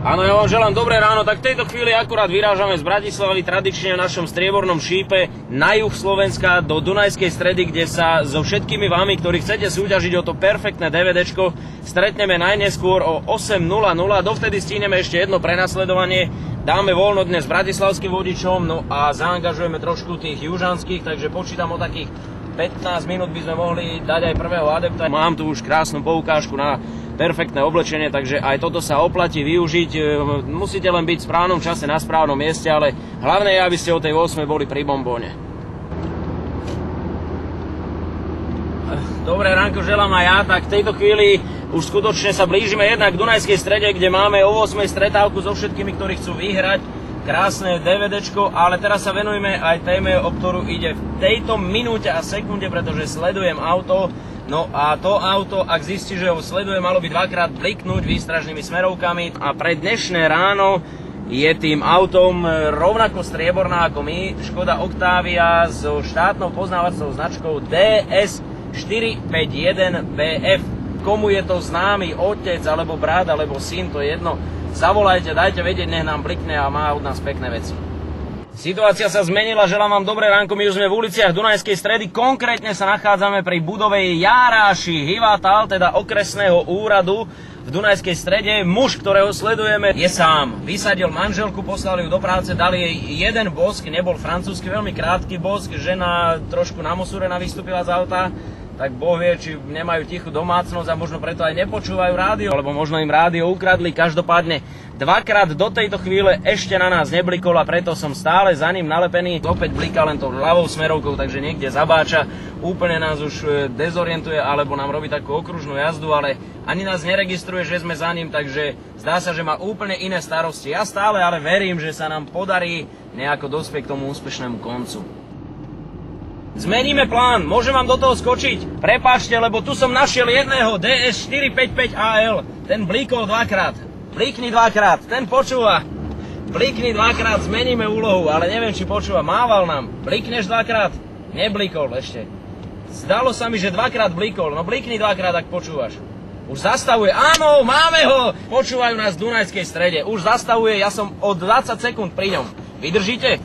Áno, ja vám želám dobré ráno, tak v tejto chvíli akurát vyrážame z Bratislavy tradične v našom striebornom šípe na juh Slovenska do Dunajskej Stredy, kde sa so všetkými vami, ktorí chcete súťažiť o to perfektné DVDčko, stretneme najneskôr o 8:00. Dovtedy stíneme ešte jedno prenasledovanie, dáme voľno dnes bratislavským vodičom, no a zaangažujeme trošku tých južanských, takže počítam o takých 15 minút by sme mohli dať aj prvého adepta. Mám tu už krásnu poukážku na perfektné oblečenie, takže aj toto sa oplatí využiť. Musíte len byť v správnom čase na správnom mieste, ale hlavné je, aby ste o tej 8 boli pri bombóne. Dobré ránko želám aj ja, tak v tejto chvíli už skutočne sa blížime jednak k Dunajskej Strede, kde máme o 8 stretávku so všetkými, ktorí chcú vyhrať krásne DVDčko, ale teraz sa venujeme aj téme, o ktorú ide v tejto minúte a sekunde, pretože sledujem auto. No a to auto, ak zistí, že ho sleduje, malo by dvakrát bliknúť výstražnými smerovkami a pre dnešné ráno je tým autom rovnako strieborná ako my, Škoda Octavia so štátnou poznávacou značkou DS451BF. Komu je to známy otec, alebo brat, alebo syn, to je jedno, zavolajte, dajte vedieť, nech nám blikne a má od nás pekné veci. Situácia sa zmenila, želám vám dobré ránko, my už sme v uliciach Dunajskej Stredy, konkrétne sa nachádzame pri budove Járáši Hivatal, teda okresného úradu v Dunajskej Strede. Muž, ktorého sledujeme, je sám. Vysadil manželku, poslal ju do práce, dali jej jeden bosk, nebol francúzsky, veľmi krátky bosk, žena trošku namosúrená vystúpila z auta, tak Boh vie, či nemajú tichú domácnosť a možno preto aj nepočúvajú rádio, alebo možno im rádio ukradli. Každopádne dvakrát do tejto chvíle ešte na nás neblikol a preto som stále za ním nalepený. Opäť bliká len tou ľavou smerovkou, takže niekde zabáča. Úplne nás už dezorientuje, alebo nám robí takú okružnú jazdu, ale ani nás neregistruje, že sme za ním, takže zdá sa, že má úplne iné starosti. Ja stále ale verím, že sa nám podarí nejako dospieť k tomu úspešnému koncu. Zmeníme plán, môžem vám do toho skočiť? Prepáčte, lebo tu som našiel jedného DS455AL. Ten blíkol dvakrát. Blikni dvakrát, ten počúva. Blikni dvakrát, zmeníme úlohu, ale neviem, či počúva. Mával nám. Blikneš dvakrát? Neblikol ešte. Zdalo sa mi, že dvakrát blikol. No blikni dvakrát, ak počúvaš. Už zastavuje. Áno, máme ho! Počúvajú nás v Dunajskej Strede. Už zastavuje, ja som o 20 sekúnd pri ňom. Vydržíte?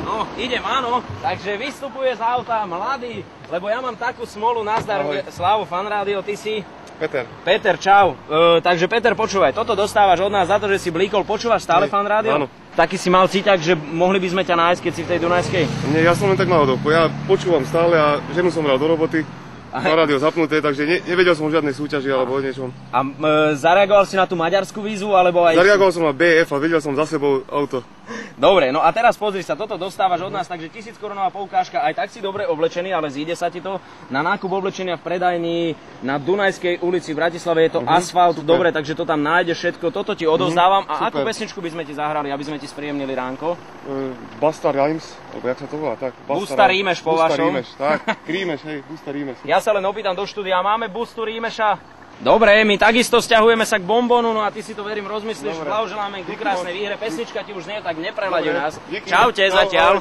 No, idem, áno. Takže vystupuje z auta mladý, lebo ja mám takú smolu, nazdar. Slavo, Fan Rádio, ty si? Peter. Peter, čau. Takže Peter, počúvaj, toto dostávaš od nás za to, že si blíkol. Počúvaš stále Fan Rádio? Áno. Taký si mal cíťak, že mohli by sme ťa nájsť, keď si v tej Dunajskej? Nie, ja som len tak náhodou. Ja počúvam stále a ženu som bral do roboty. Na rádio zapnuté, takže nevedel som o žiadnej súťaži alebo o niečom. A zareagoval si na tú maďarskú výzvu, alebo aj... Zareagoval som na BF a videl som za sebou auto. Dobre, no a teraz pozri sa, toto dostávaš od nás, takže 1000 korunová poukážka, aj tak si dobre oblečený, ale zíde sa ti to na nákup oblečenia v predajni na Dunajskej ulici v Bratislave, je to asfalt, super. Dobre, takže to tam nájdeš všetko, toto ti odovzdávam. A akú pesničku by sme ti zahrali, aby sme ti spríjemnili ránko? Busta Rhymes, alebo jak sa to volá, tak? Busta Rímeš po vašom. Tak, Rímeš, hej, Busta Rímeš. Ja sa len opýtam do štúdia, máme Bustu Rímeša? Dobre, my takisto sťahujeme sa k bombónu, no a ty si to verím rozmyslíš, blahoželáme k krásnej výhre, pesnička ti už nie, tak neprehľadí nás. Čaute zatiaľ.